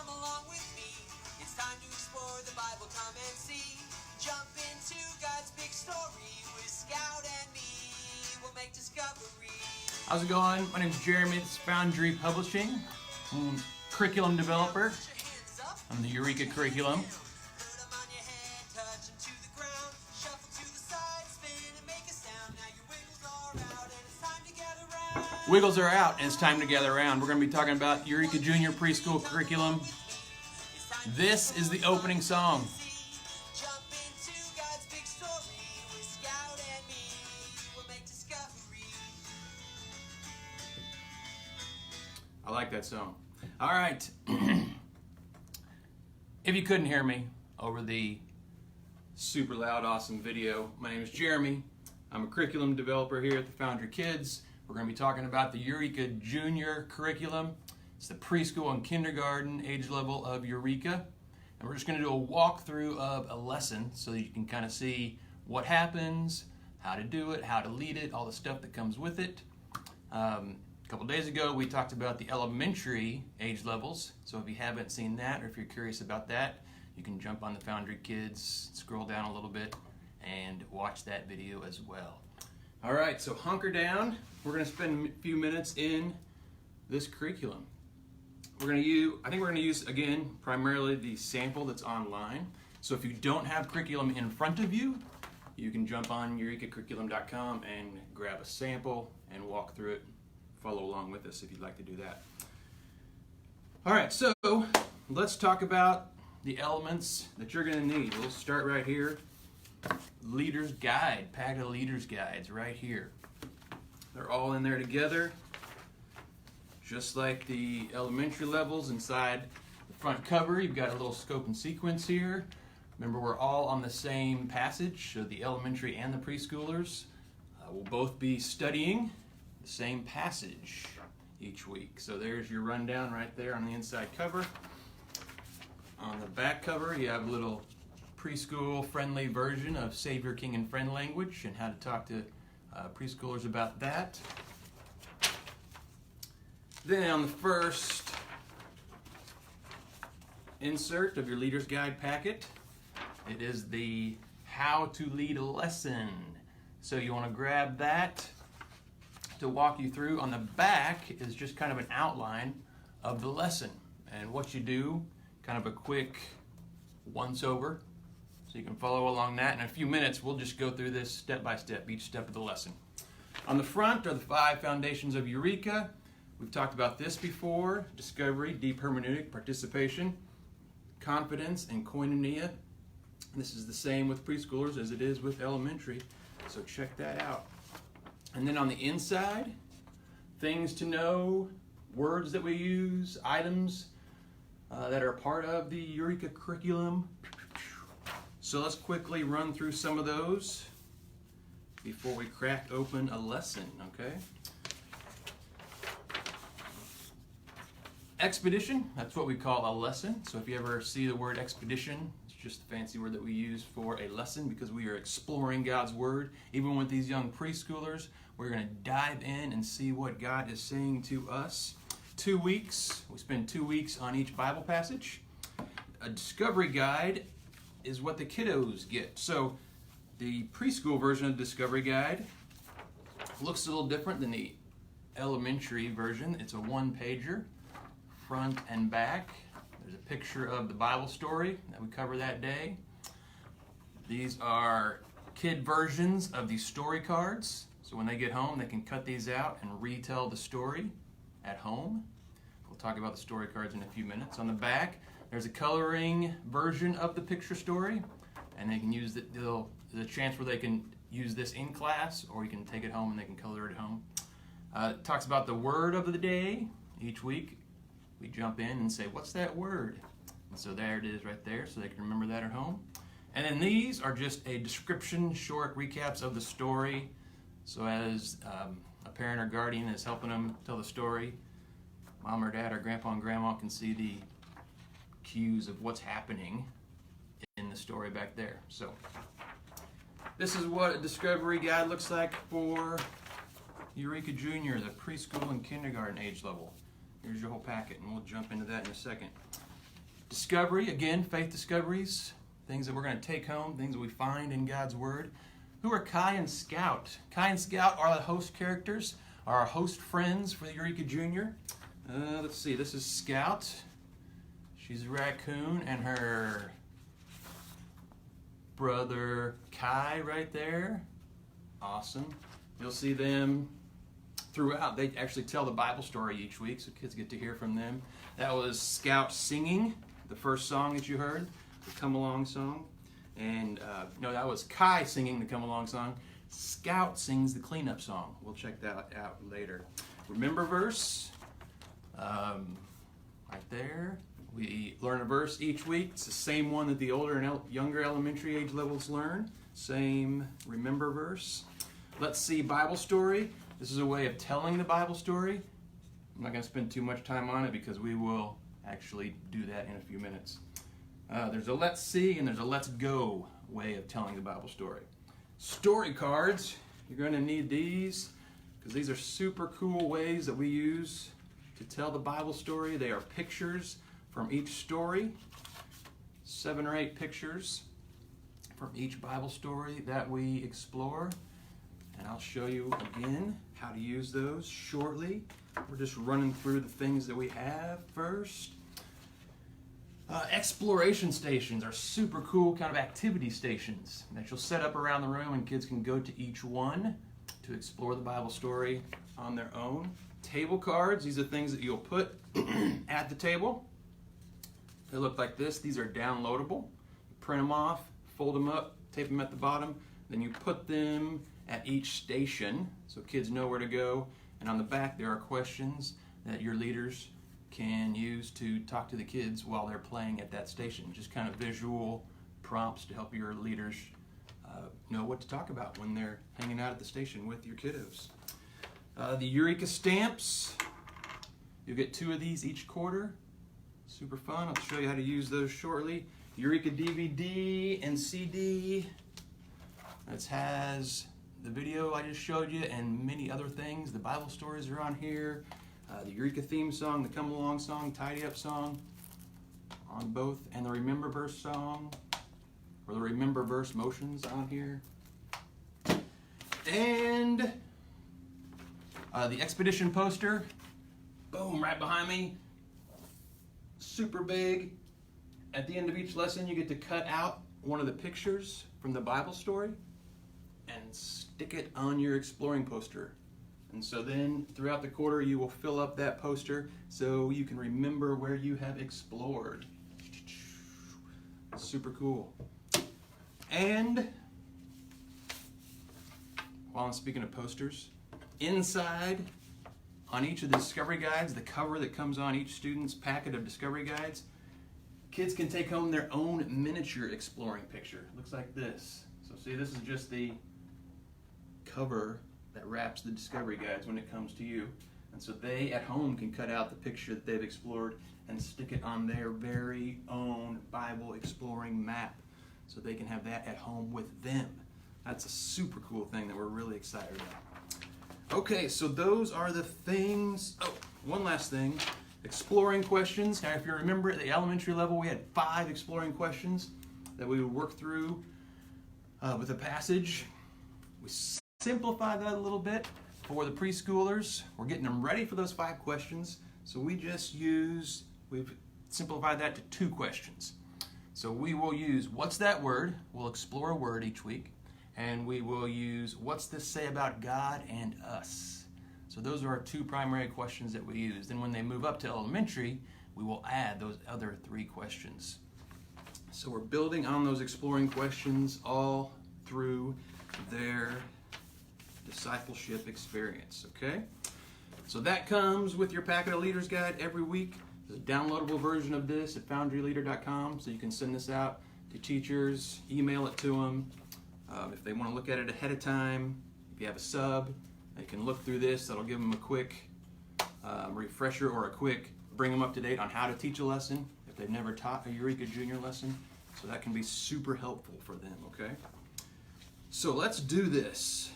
come along with me. It's time to explore the Bible, come and see. Jump into God's big story with Scout and me. We'll make discovery. How's it going? My name's Jeremy. It's Foundry Publishing. I'm a curriculum developer. I'm the Eureka curriculum. Wiggles are out and it's time to gather around. We're going to be talking about Eureka Junior Preschool curriculum. This is the opening song. I like that song. All right. If you couldn't hear me over the super loud, awesome video, my name is Jeremy. I'm a curriculum developer here at the Foundry Kids. We're going to be talking about the Eureka Junior curriculum. It's the preschool and kindergarten age level of Eureka. And we're just going to do a walkthrough of a lesson so that you can kind of see what happens, how to do it, how to lead it, all the stuff that comes with it. A couple days ago, we talked about the elementary age levels. So if you haven't seen that, or if you're curious about that, you can jump on the Foundry Kids, scroll down a little bit, and watch that video as well. All right, so hunker down. We're going to spend a few minutes in this curriculum. I think we're going to use, again, primarily the sample that's online. So if you don't have curriculum in front of you, you can jump on eurekacurriculum.com and grab a sample and walk through it. Follow along with us if you'd like to do that. All right, so let's talk about the elements that you're going to need. We'll start right here. Leader's Guide, packet of Leader's Guides right here. They're all in there together, just like the elementary levels. Inside the front cover, you've got a little scope and sequence here. Remember, we're all on the same passage, so the elementary and the preschoolers will both be studying the same passage each week. So there's your rundown right there on the inside cover. On the back cover, you have a little preschool friendly version of Savior, King, and Friend language and how to talk to preschoolers about that. Then on the first insert of your Leader's Guide packet, it is the How to Lead a Lesson. So you want to grab that to walk you through. On the back is just kind of an outline of the lesson and what you do, kind of a quick once over. So you can follow along that. In a few minutes, we'll just go through this step by step, each step of the lesson. On the front are the 5 foundations of Eureka. We've talked about this before: discovery, deep hermeneutic, participation, confidence, and koinonia. This is the same with preschoolers as it is with elementary, so check that out. And then on the inside, things to know, words that we use, items that are part of the Eureka curriculum. So let's quickly run through some of those before we crack open a lesson, okay? Expedition, that's what we call a lesson. So if you ever see the word expedition, it's just a fancy word that we use for a lesson because we are exploring God's Word. Even with these young preschoolers, we're going to dive in and see what God is saying to us. 2 weeks, we spend 2 weeks on each Bible passage. A discovery guide is what the kiddos get. So the preschool version of the Discovery Guide looks a little different than the elementary version. It's a 1-pager, front and back. There's a picture of the Bible story that we cover that day. These are kid versions of these story cards. So when they get home, they can cut these out and retell the story at home. We'll talk about the story cards in a few minutes. On the back, there's a coloring version of the picture story, and they can use it. There's a chance where they can use this in class, or you can take it home and they can color it at home. It talks about the word of the day. Each week, we jump in and say, what's that word? And so there it is right there, so they can remember that at home. And then these are just a description, short recaps of the story. So as a parent or guardian is helping them tell the story, mom or dad or grandpa and grandma can see the cues of what's happening in the story back there. So this is what a discovery guide looks like for Eureka Junior, the preschool and kindergarten age level. Here's your whole packet, and we'll jump into that in a second. Discovery, again, faith discoveries, things that we're going to take home, things that we find in God's Word. Who are Kai and Scout? Kai and Scout are the host characters, are our host friends for the Eureka Junior. Let's see, this is Scout. She's a raccoon, and her brother Kai right there. Awesome. You'll see them throughout. They actually tell the Bible story each week, so kids get to hear from them. That was Scout singing the first song that you heard, the Come Along song. And no, that was Kai singing the Come Along song. Scout sings the cleanup song. We'll check that out later. Remember verse, right there. We learn a verse each week. It's the same one that the older and younger elementary age levels learn. Same remember verse. Let's see Bible story. This is a way of telling the Bible story. I'm not going to spend too much time on it because we will actually do that in a few minutes. There's a let's see and there's a let's go way of telling the Bible story. Story cards. You're going to need these because these are super cool ways that we use to tell the Bible story. They are pictures from each story, 7 or 8 pictures from each Bible story that we explore. And I'll show you again how to use those shortly. We're just running through the things that we have first. Exploration stations are super cool kind of activity stations that you'll set up around the room, and kids can go to each one to explore the Bible story on their own. Table cards, these are things that you'll put at the table. They look like this. These are downloadable. You print them off, fold them up, tape them at the bottom, then you put them at each station so kids know where to go. And on the back there are questions that your leaders can use to talk to the kids while they're playing at that station. Just kind of visual prompts to help your leaders know what to talk about when they're hanging out at the station with your kiddos. The Eureka Stamps, you'll get 2 of these each quarter. Super fun. I'll show you how to use those shortly. Eureka DVD and CD. This has the video I just showed you and many other things. The Bible stories are on here. The Eureka theme song, the Come Along song, Tidy Up song on both, and the Remember Verse song, or the Remember Verse motions on here. And the Expedition poster, boom, right behind me. Super big. At the end of each lesson, you get to cut out one of the pictures from the Bible story and stick it on your exploring poster. And so then throughout the quarter, you will fill up that poster so you can remember where you have explored. Super cool. And while I'm speaking of posters, inside on each of the discovery guides, the cover that comes on each student's packet of discovery guides, kids can take home their own miniature exploring picture. It looks like this. So see, this is just the cover that wraps the discovery guides when it comes to you. And so they at home can cut out the picture that they've explored and stick it on their very own Bible exploring map so they can have that at home with them. That's a super cool thing that we're really excited about. Okay, so those are the things. Oh, one last thing. Exploring questions. Now, if you remember at the elementary level, we had 5 exploring questions that we would work through with a passage. We simplify that a little bit for the preschoolers. We're getting them ready for those 5 questions. So we've simplified that to 2 questions. So we will use what's that word? We'll explore a word each week. And we will use what's this say about God and us? So those are our 2 primary questions that we use. Then when they move up to elementary, we will add those other 3 questions. So we're building on those exploring questions all through their discipleship experience, okay? So that comes with your packet of leaders guide every week. There's a downloadable version of this at foundryleader.com, so you can send this out to teachers, email it to them. If they want to look at it ahead of time, if you have a sub, they can look through this. That'll give them a quick refresher or a quick bring them up to date on how to teach a lesson if they've never taught a Eureka Junior lesson. So that can be super helpful for them, okay? So let's do this.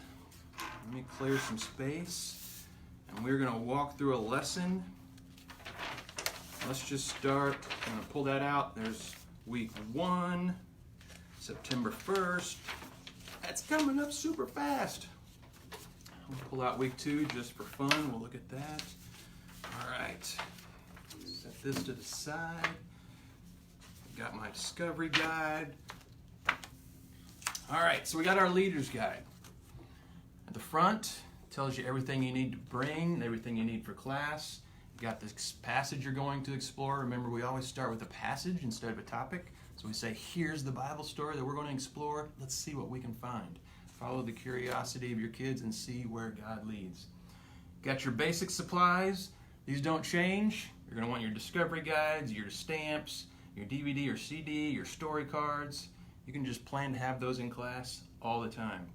Let me clear some space, and we're going to walk through a lesson let's just start. I'm going to pull that out. There's week 1, September 1st. That's coming up super fast. We'll pull out week 2 just for fun. We'll look at that. All right. Set this to the side. Got my discovery guide. All right, so we got our leader's guide. At the front, it tells you everything you need to bring, everything you need for class. You got this passage you're going to explore. Remember, we always start with a passage instead of a topic. So we say, here's the Bible story that we're going to explore. Let's see what we can find. Follow the curiosity of your kids and see where God leads. Got your basic supplies. These don't change. You're going to want your discovery guides, your stamps, your DVD or CD, your story cards. You can just plan to have those in class all the time.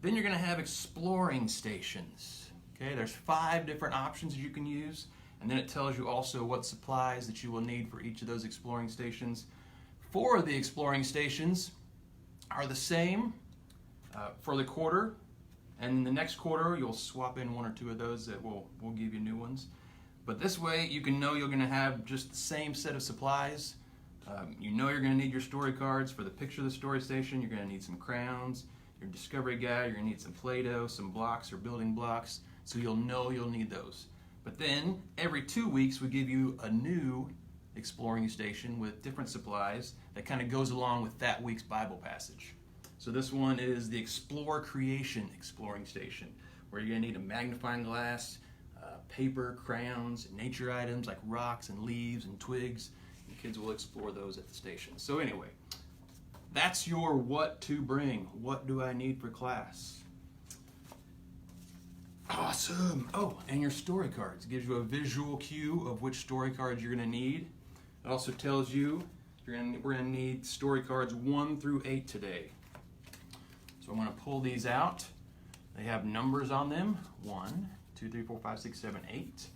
Then you're going to have exploring stations. Okay, there's 5 different options you can use, and then it tells you also what supplies that you will need for each of those exploring stations. 4 of the exploring stations are the same for the quarter, and in the next quarter you'll swap in 1 or 2 of those that we'll give you new ones. But this way you can know you're going to have just the same set of supplies. You know you're going to need your story cards for the picture of the story station. You're going to need some crayons, your discovery guide. You're going to need some Play-Doh, some blocks or building blocks. So you'll know you'll need those. But then every 2 weeks we give you a new exploring station with different supplies that kind of goes along with that week's Bible passage. So this one is the Explore Creation exploring station, where you're going to need a magnifying glass, paper, crayons, nature items like rocks and leaves and twigs. And kids will explore those at the station. So anyway, that's your what to bring. What do I need for class? Awesome. Oh, and your story cards. It gives you a visual cue of which story cards you're going to need. It also tells you we're going to need story cards 1 through 8 today. So I'm going to pull these out. They have numbers on them. 1, 2, 3, 4, 5, 6, 7, 8.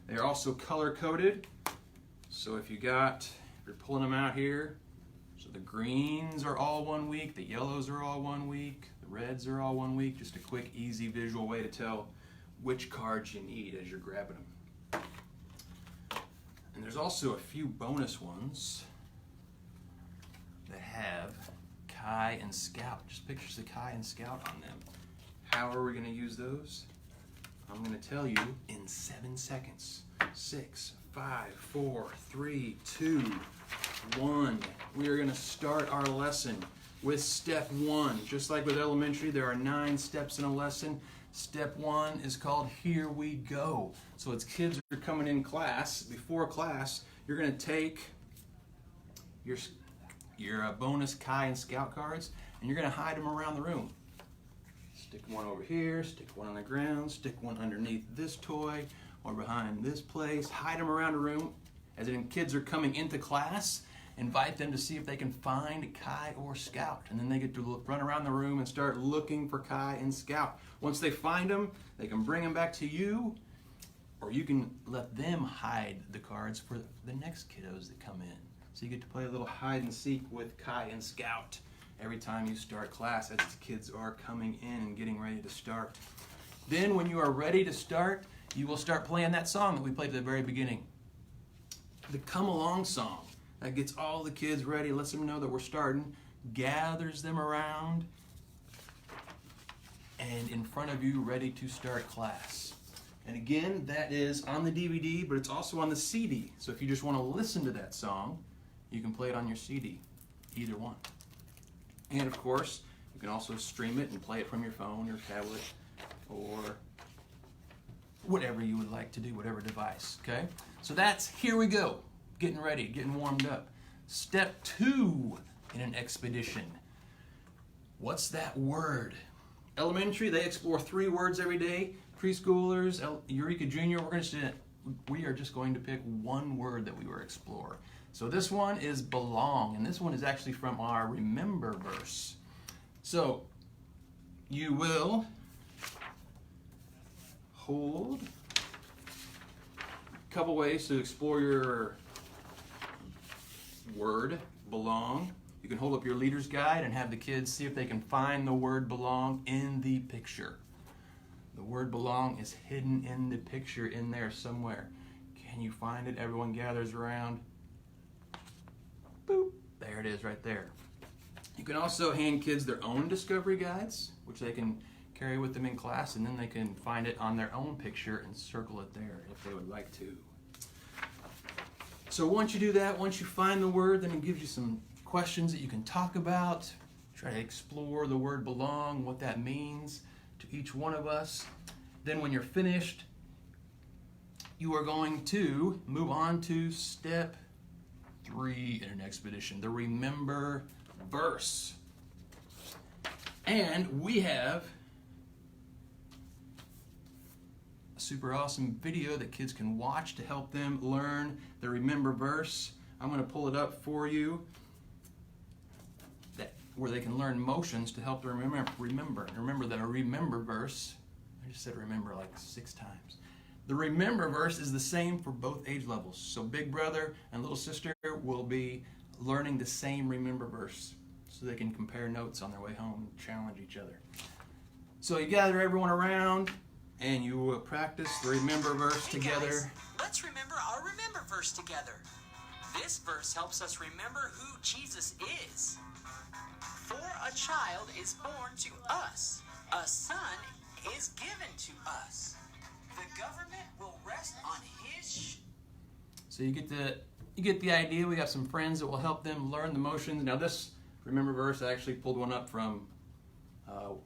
They're also color coded. So if you're pulling them out here, so the greens are all 1 week, the yellows are all 1 week, the reds are all 1 week. Just a quick, easy visual way to tell which cards you need as you're grabbing them. And there's also a few bonus ones that have Kai and Scout, just pictures of Kai and Scout on them. How are we going to use those? I'm going to tell you in 7 seconds. 6, 5, 4, 3, 2, 1. We are going to start our lesson with step 1. Just like with elementary, there are 9 steps in a lesson. Step 1 is called Here We Go. So as kids are coming in class, before class, you're going to take your bonus Kai and Scout cards, and you're going to hide them around the room. Stick one over here, stick one on the ground, stick one underneath this toy, or behind this place. Hide them around the room. As in kids are coming into class, invite them to see if they can find Kai or Scout. And then they get to run around the room and start looking for Kai and Scout. Once they find them, they can bring them back to you, or you can let them hide the cards for the next kiddos that come in. So you get to play a little hide and seek with Kai and Scout every time you start class as the kids are coming in and getting ready to start. Then when you are ready to start, you will start playing that song that we played at the very beginning. The Come Along song. That gets all the kids ready, lets them know that we're starting, gathers them around, and in front of you, ready to start class. And again, that is on the DVD, but it's also on the CD. So if you just want to listen to that song, you can play it on your CD, either one. And of course, you can also stream it and play it from your phone or tablet or whatever you would like to do, whatever device, okay? So that's Here We Go, getting ready, getting warmed up. Step 2 in an expedition. What's that word? Elementary, they explore 3 words every day. Preschoolers, Eureka Junior, we are just going to pick 1 word that we will explore. So this one is belong, and this one is actually from our Remember verse. So you will hold a couple ways to explore your word, belong. You can hold up your leader's guide and have the kids see if they can find the word belong in the picture. The word belong is hidden in the picture in there somewhere. and you find it, everyone gathers around. Boop, there it is right there. You can also hand kids their own discovery guides, which they can carry with them in class, and then they can find it on their own picture and circle it there if they would like to. So once you do that, once you find the word, then it gives you some questions that you can talk about. Try to explore the word belong, what that means to each one of us. Then when you're finished, you are going to move on to step 3 in an expedition, the remember verse. And we have a super awesome video that kids can watch to help them learn the remember verse. I'm going to pull it up for you, where they can learn motions to help them remember that a remember verse, I just said remember like 6 times. The remember verse is the same for both age levels. So big brother and little sister will be learning the same remember verse so they can compare notes on their way home and challenge each other. So you gather everyone around and you will practice the remember verse together. Guys, let's remember our remember verse together. This verse helps us remember who Jesus is. For a child is born to us, a son is given to us. The government will rest on his So you get the idea. We got some friends that will help them learn the motions. Now this remember verse, I actually pulled one up from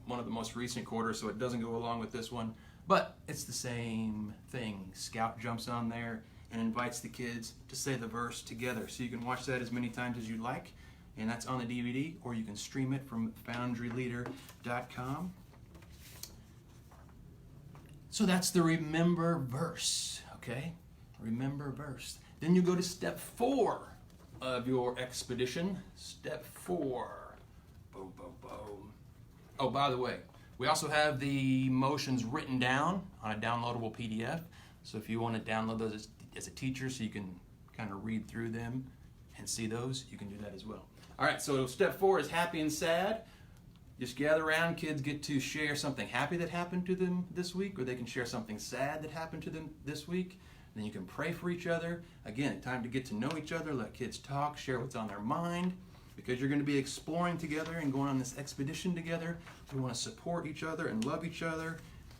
one of the most recent quarters, so it doesn't go along with this one, but it's the same thing. Scout jumps on there and invites the kids to say the verse together. So you can watch that as many times as you like, and that's on the DVD, or you can stream it from foundryleader.com. So that's the remember verse, okay? Remember verse. Then you go to step 4 of your expedition. Step 4. Boom, boom, boom. Oh, by the way, we also have the motions written down on a downloadable PDF. So if you want to download those as a teacher so you can kind of read through them and see those, you can do that as well. All right, so step 4 is happy and sad. Just gather around, kids get to share something happy that happened to them this week, or they can share something sad that happened to them this week. Then you can pray for each other. Again, time to get to know each other, let kids talk, share what's on their mind, because you're going to be exploring together and going on this expedition together. We want to support each other and love each other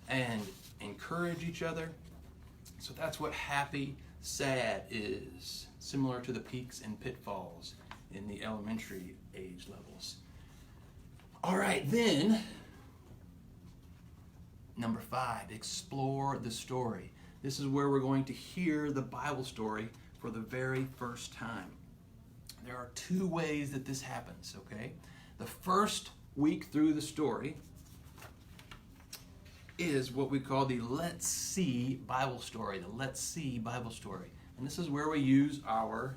and encourage each other. So that's what happy, sad is, similar to the peaks and pitfalls in the elementary age levels. All right, then, number 5, explore the story. This is where we're going to hear the Bible story for the very first time. There are 2 ways that this happens, okay? The first week through the story is what we call the Let's See Bible story, the Let's See Bible story. And this is where we use our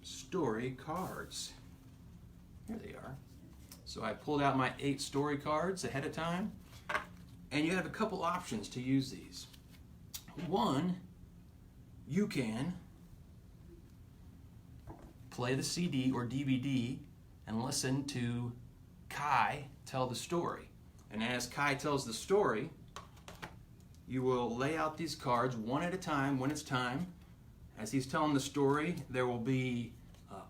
story cards. Here they are. So I pulled out my 8 story cards ahead of time, and you have a couple options to use these. One, you can play the CD or DVD and listen to Kai tell the story. And as Kai tells the story, you will lay out these cards one at a time when it's time. As he's telling the story, there will be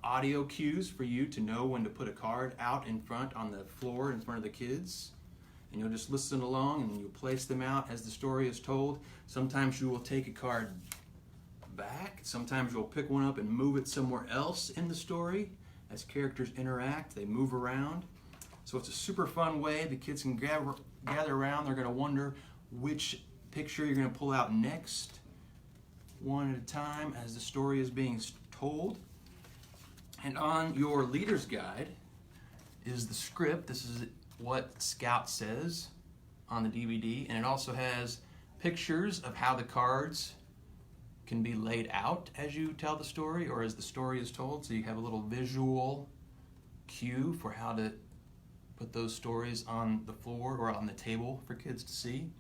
audio cues for you to know when to put a card out in front on the floor in front of the kids. And you'll just listen along and you'll place them out as the story is told. Sometimes you will take a card back. Sometimes you'll pick one up and move it somewhere else in the story. As characters interact, they move around. So it's a super fun way. The kids can gather around. They're going to wonder which picture you're going to pull out next, one at a time as the story is being told. And on your leader's guide is the script. This is what Scout says on the DVD, and it also has pictures of how the cards can be laid out as you tell the story or as the story is told. So you have a little visual cue for how to put those stories on the floor or on the table for kids to see.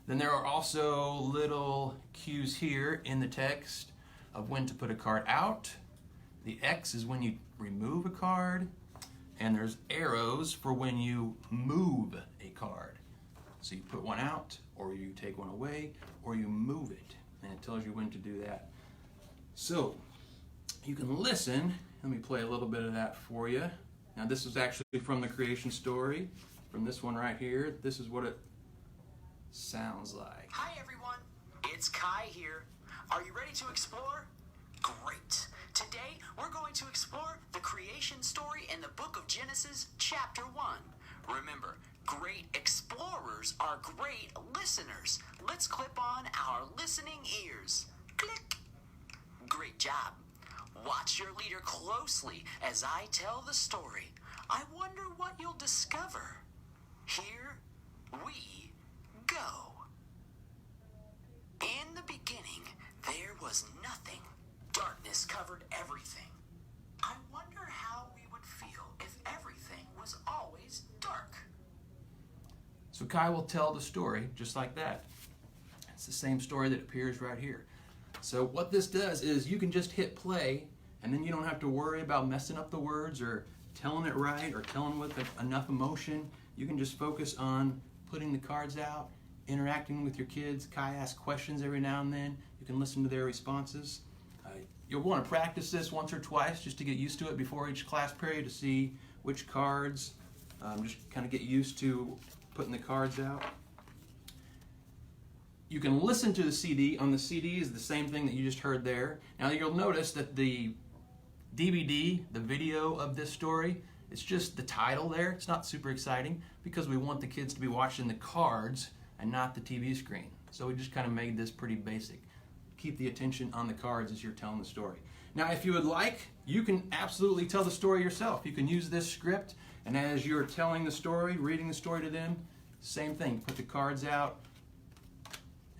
Then there are also little cues here in the text of when to put a card out. The X is when you remove a card, and there's arrows for when you move a card. So you put one out, or you take one away, or you move it. and it tells you when to do that. So you can listen. Let me play a little bit of that for you. Now this is actually from the creation story, from this one right here. This is what it sounds like. Hi everyone, it's Kai here. Are you ready to explore? Great. Today we're going to explore the creation story in the book of Genesis, chapter 1. Remember, great explorers are great listeners. Let's clip on our listening ears. Click. Great job. Watch your leader closely as I tell the story. I wonder what you'll discover. Here we go. In the beginning, there was nothing. Darkness covered everything. I wonder how we would feel if everything was always dark. So Kai will tell the story just like that. It's the same story that appears right here. So what this does is you can just hit play, and then you don't have to worry about messing up the words or telling it right or telling with enough emotion. You can just focus on putting the cards out, interacting with your kids. Kai asks questions every now and then. You can listen to their responses. You'll want to practice this once or twice just to get used to it before each class period to see which cards, just kind of get used to putting the cards out. You can listen to the CD. On the CD is the same thing that you just heard there. Now you'll notice that the DVD, the video of this story, it's just the title there. It's not super exciting because we want the kids to be watching the cards and not the TV screen. So we just kind of made this pretty basic. Keep the attention on the cards as you're telling the story. Now if you would like, you can absolutely tell the story yourself. You can use this script, and as you're telling the story, reading the story to them, same thing. Put the cards out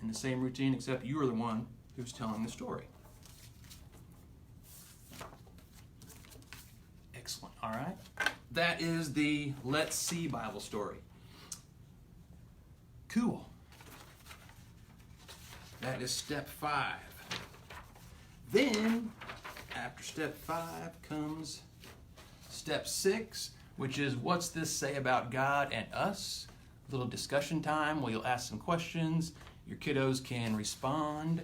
in the same routine, except you are the one who's telling the story. Excellent. All right. That is the Let's See Bible story. Cool. That is step 5. Then, after step 5 comes step 6, which is what's this say about God and us? A little discussion time where you'll ask some questions. Your kiddos can respond.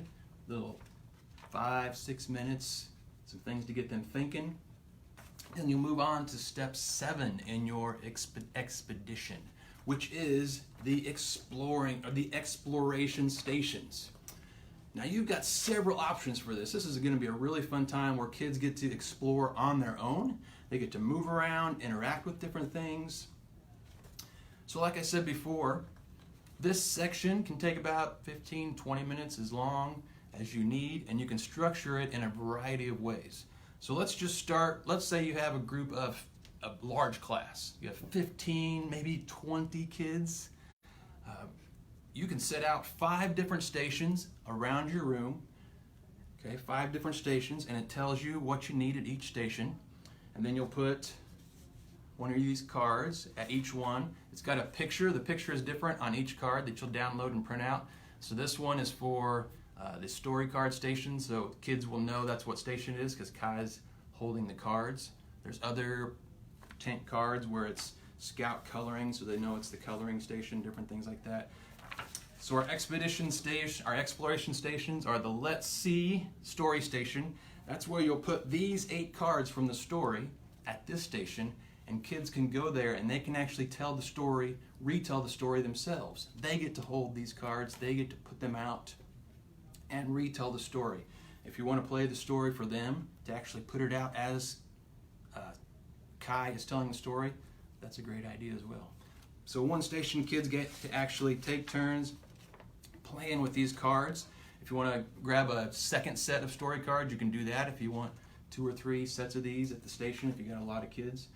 Little 5-6 minutes, some things to get them thinking. Then you'll move on to step 7 in your expedition, which is the exploring or the exploration stations. Now you've got several options for this. This is going to be a really fun time where kids get to explore on their own. They get to move around, interact with different things. So like I said before, this section can take about 15-20 minutes as long as you need, and you can structure it in a variety of ways. So let's just start. Let's say you have a group of a large class. You have 15, maybe 20 kids. You can set out 5 different stations around your room. Okay, 5 different stations, and it tells you what you need at each station. And then you'll put one of these cards at each one. It's got a picture. The picture is different on each card that you'll download and print out. So this one is for the story card station, so kids will know that's what station it is because Kai's holding the cards. There's other tent cards where it's scout coloring, so they know it's the coloring station, different things like that. So our exploration stations are the Let's See story station. That's where you'll put these 8 cards from the story at this station, and kids can go there and they can actually tell the story, retell the story themselves. They get to hold these cards, they get to put them out and retell the story. If you want to play the story for them, to actually put it out as Kai is telling the story, that's a great idea as well. So one station, kids get to actually take turns playing with these cards. If you want to grab a second set of story cards, you can do that if you want 2 or 3 sets of these at the station if you got a lot of kids.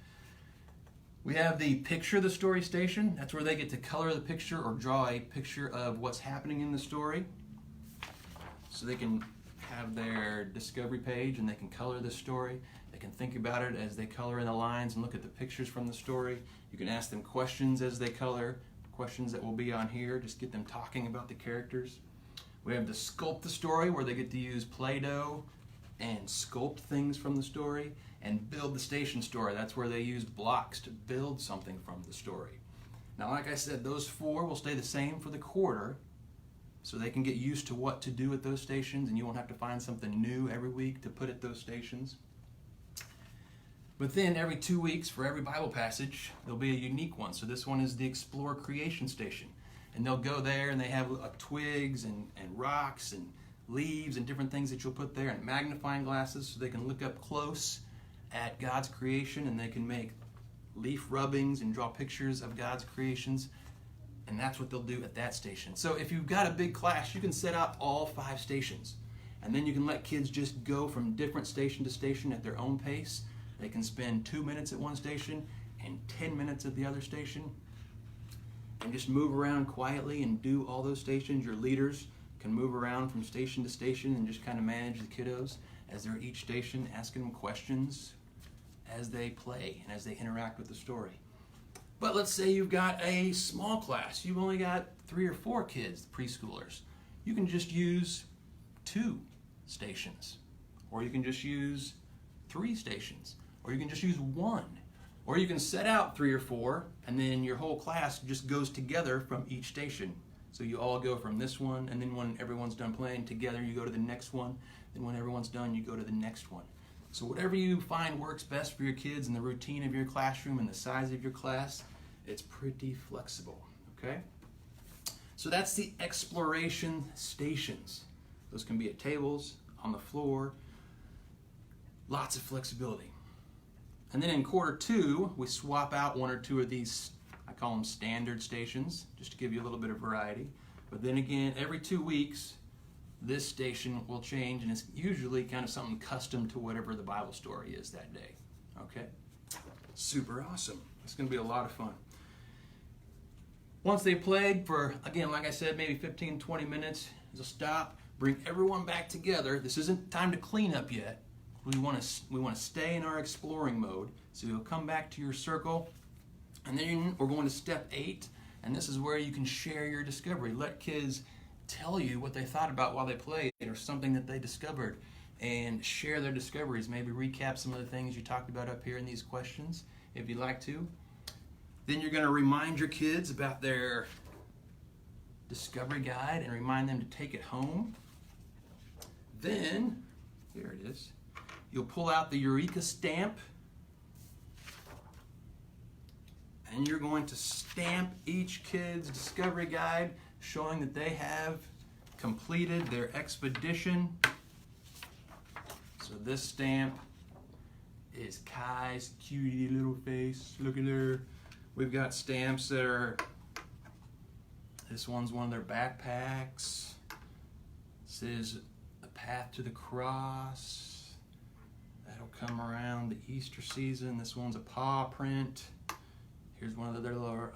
We have the picture the story station. That's where they get to color the picture or draw a picture of what's happening in the story. So they can have their discovery page and they can color the story. They can think about it as they color in the lines and look at the pictures from the story. You can ask them questions as they color, questions that will be on here. Just get them talking about the characters. We have the sculpt the story where they get to use Play-Doh and sculpt things from the story, and build the station story. That's where they use blocks to build something from the story. Now, like I said, those 4 will stay the same for the quarter, so they can get used to what to do at those stations, and you won't have to find something new every week to put at those stations. But then every 2 weeks for every Bible passage, there'll be a unique one. So this one is the Explore Creation Station. And they'll go there and they have twigs and rocks and leaves and different things that you'll put there, and magnifying glasses so they can look up close at God's creation, and they can make leaf rubbings and draw pictures of God's creations. And that's what they'll do at that station. So if you've got a big class, you can set out all 5 stations. And then you can let kids just go from different station to station at their own pace. They can spend 2 minutes at one station and 10 minutes at the other station, and just move around quietly and do all those stations. Your leaders can move around from station to station and just kind of manage the kiddos as they're at each station, asking them questions as they play and as they interact with the story. But let's say you've got a small class. You've only got 3 or 4 kids, preschoolers. You can just use 2 stations, or you can just use 3 stations, or you can just use 1. Or you can set out 3 or 4, and then your whole class just goes together from each station. So you all go from this one, and then when everyone's done playing together, you go to the next one. Then when everyone's done, you go to the next one. So whatever you find works best for your kids and the routine of your classroom and the size of your class, it's pretty flexible, okay? So that's the exploration stations. Those can be at tables, on the floor, lots of flexibility. And then in quarter 2, we swap out 1 or 2 of these, I call them standard stations, just to give you a little bit of variety. But then again, every 2 weeks, this station will change, and it's usually kind of something custom to whatever the Bible story is that day. Okay? Super awesome. It's going to be a lot of fun. Once they played for, again, like I said, maybe 15, 20 minutes, they'll stop, bring everyone back together. This isn't time to clean up yet. We want to stay in our exploring mode. So you'll come back to your circle, and then we're going to step 8, and this is where you can share your discovery. Let kids tell you what they thought about while they played, or something that they discovered, and share their discoveries. Maybe recap some of the things you talked about up here in these questions, if you'd like to. Then you're going to remind your kids about their discovery guide and remind them to take it home. Then, here it is. You'll pull out the Eureka stamp, and you're going to stamp each kid's discovery guide, showing that they have completed their expedition. So this stamp is Kai's cutie little face. Look at her. We've got stamps that are, this one's one of their backpacks. This is a path to the cross. That'll come around the Easter season. This one's a paw print. Here's one of their little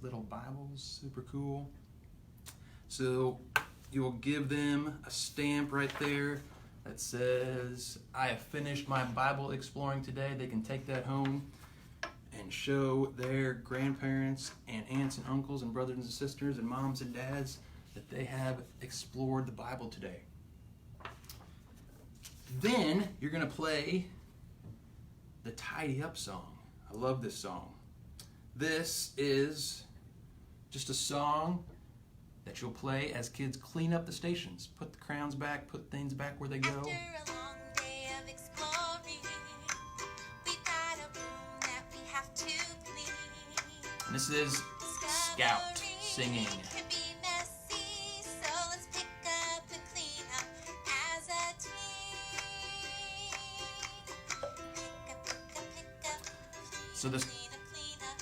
little Bibles, super cool. So you will give them a stamp right there that says, I have finished my Bible exploring today. They can take that home and show their grandparents and aunts and uncles and brothers and sisters and moms and dads that they have explored the Bible today. Then you're going to play the Tidy Up song. I love this song. This is just a song that you'll play as kids clean up the stations. Put the crowns back, put things back where they go. After a long day of exploring, we've got a room that we have to clean. And this is Scout singing. Can be messy, so let's pick up and clean up as a team. Pick up. So this, Clean up.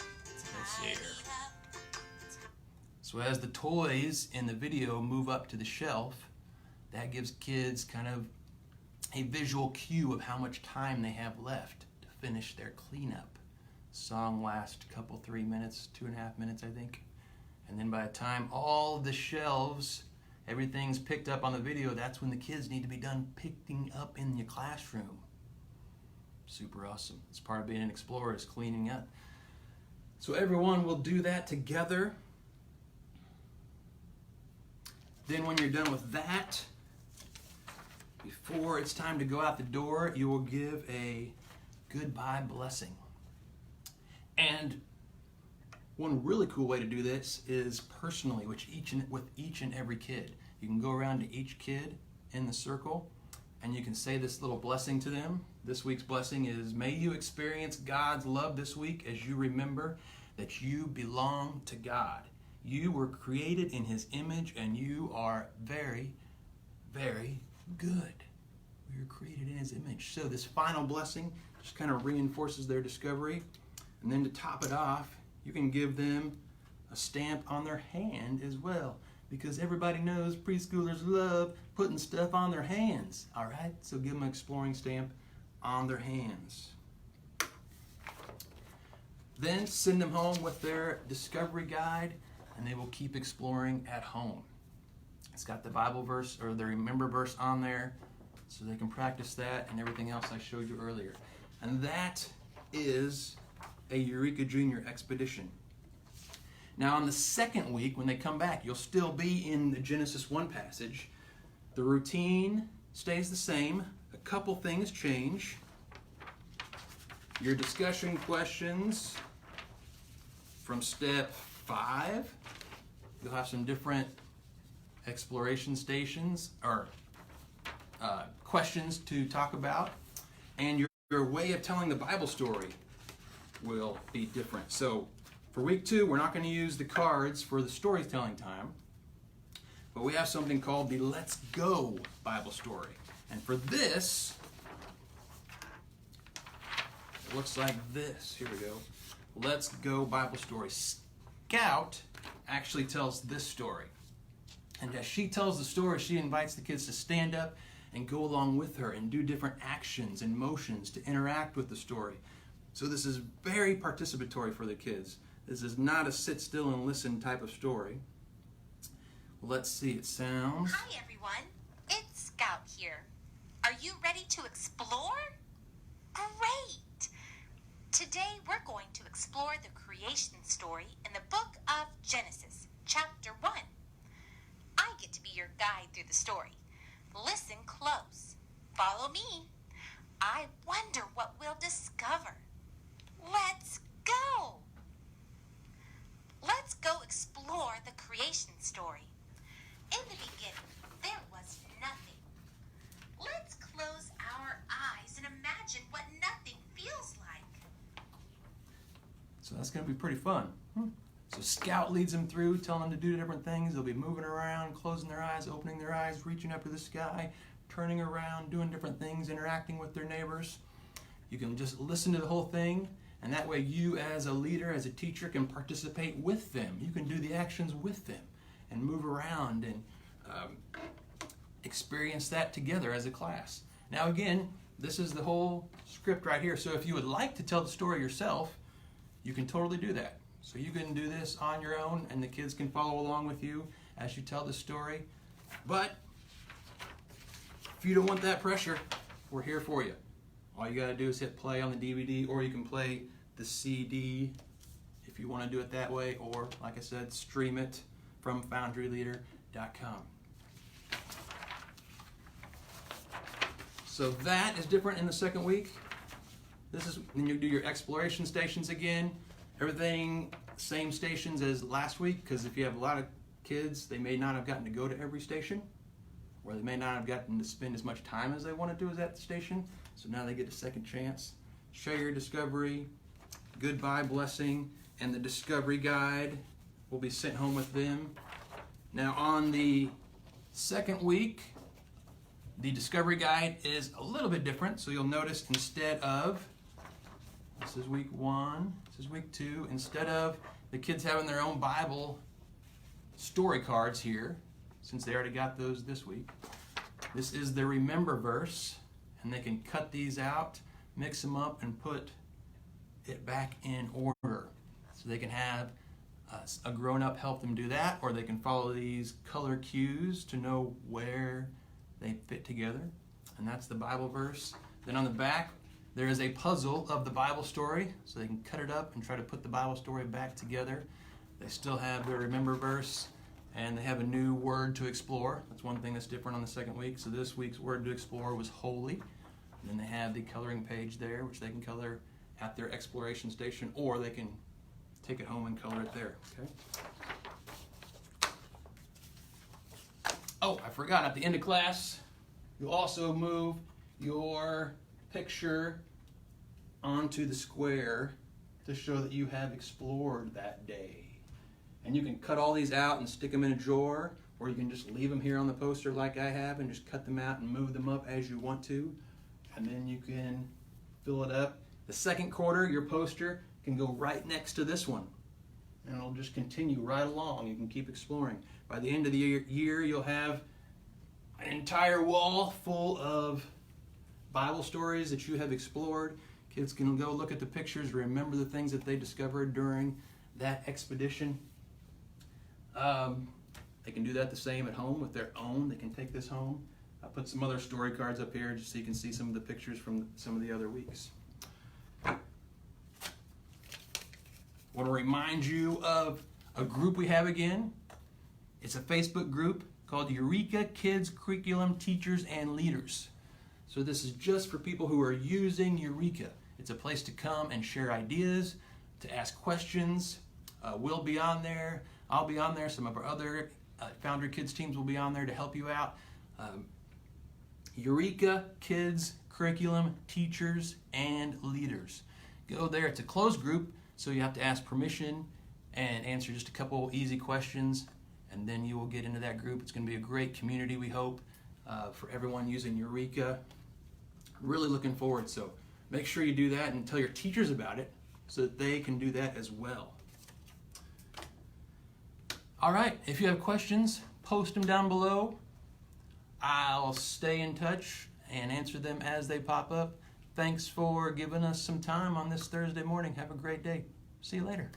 let's see here. Tidy up. So as the toys in the video move up to the shelf, that gives kids kind of a visual cue of how much time they have left to finish their cleanup. Song lasts a couple, 3 minutes, 2.5 minutes, I think. And then by the time all the shelves, everything's picked up on the video, that's when the kids need to be done picking up in your classroom. Super awesome. It's part of being an explorer, is cleaning up. So everyone will do that together. Then when you're done with that, before it's time to go out the door, you will give a goodbye blessing. And One really cool way to do this is personally with each and every kid. You can go around to each kid in the circle and you can say this little blessing to them. This week's blessing is, may you experience God's love this week as you remember that you belong to God. You were created in His image and you are very, very good. We were created in His image. So this final blessing just kind of reinforces their discovery. And then to top it off, you can give them a stamp on their hand as well, because everybody knows preschoolers love putting stuff on their hands. All right, so give them an exploring stamp on their hands. Then send them home with their discovery guide, and they will keep exploring at home. It's got the Bible verse or the remember verse on there, so they can practice that and everything else I showed you earlier. And that is a Eureka Junior expedition. Now on the second week, when they come back, you'll still be in the Genesis 1 passage. The routine stays the same. A couple things change. Your discussion questions from step 5, you'll have some different exploration stations or questions to talk about, and your way of telling the Bible story will be different. So for week 2, we're not going to use the cards for the storytelling time, but we have something called the Let's Go Bible story. And for this, it looks like this. Here we go. Let's Go Bible story. Scout actually tells this story. And as she tells the story, she invites the kids to stand up and go along with her and do different actions and motions to interact with the story. So this is very participatory for the kids. This is not a sit still and listen type of story. Let's see, it sounds... Hi everyone, it's Scout here. Are you ready to explore? Great! Today we're going to explore the creation story in the book of Genesis, chapter 1. I get to be your guide through the story. Listen close. Follow me. I wonder what we'll discover. Let's go! Let's go explore the creation story. In the beginning, there was nothing. Let's close our eyes and imagine what nothing feels like. So that's going to be pretty fun. So Scout leads them through, telling them to do different things. They'll be moving around, closing their eyes, opening their eyes, reaching up to the sky, turning around, doing different things, interacting with their neighbors. You can just listen to the whole thing, and that way you as a leader, as a teacher, can participate with them. You can do the actions with them and move around and experience that together as a class. Now again, this is the whole script right here. So if you would like to tell the story yourself, you can totally do that. So you can do this on your own and the kids can follow along with you as you tell the story. But if you don't want that pressure, we're here for you. All you got to do is hit play on the DVD, or you can play the CD if you want to do it that way, or like I said, stream it from foundryleader.com. So that is different in the second week. This is when you do your exploration stations again. Everything same stations as last week, because if you have a lot of kids, they may not have gotten to go to every station, or they may not have gotten to spend as much time as they want to do at the station. So now they get a second chance. Share your discovery, goodbye blessing, and the discovery guide will be sent home with them. Now on the second week, the discovery guide is a little bit different. So you'll notice instead of, this is week 1, this is week 2, instead of the kids having their own Bible story cards here, since they already got those this week, this is the remember verse, and they can cut these out, mix them up, and put it back in order. So they can have a grown-up help them do that, or they can follow these color cues to know where they fit together. And that's the Bible verse. Then on the back, there is a puzzle of the Bible story, so they can cut it up and try to put the Bible story back together. They still have their remember verse, and they have a new word to explore. That's one thing that's different on the second week. So this week's word to explore was holy. And then they have the coloring page there, which they can color at their exploration station, or they can take it home and color it there, okay? Oh, I forgot, at the end of class, you'll also move your picture onto the square to show that you have explored that day. And you can cut all these out and stick them in a drawer, or you can just leave them here on the poster like I have and just cut them out and move them up as you want to. And then you can fill it up. The second quarter, your poster can go right next to this one. And it'll just continue right along. You can keep exploring. By the end of the year, you'll have an entire wall full of Bible stories that you have explored. Kids can go look at the pictures, remember the things that they discovered during that expedition. They can do that the same at home with their own. They can take this home. I put some other story cards up here just so you can see some of the pictures from some of the other weeks. I want to remind you of a group we have again. It's a Facebook group called Eureka Kids Curriculum Teachers and Leaders. So this is just for people who are using Eureka. It's a place to come and share ideas, to ask questions. We'll be on there. I'll be on there. Some of our other Foundry Kids teams will be on there to help you out. Eureka Kids Curriculum Teachers and Leaders. Go there. It's a closed group, so you have to ask permission and answer just a couple easy questions, and then you will get into that group. It's going to be a great community, we hope, for everyone using Eureka. Really looking forward. So make sure you do that and tell your teachers about it so that they can do that as well. All right, if you have questions, post them down below. I'll stay in touch and answer them as they pop up. Thanks for giving us some time on this Thursday morning. Have a great day. See you later.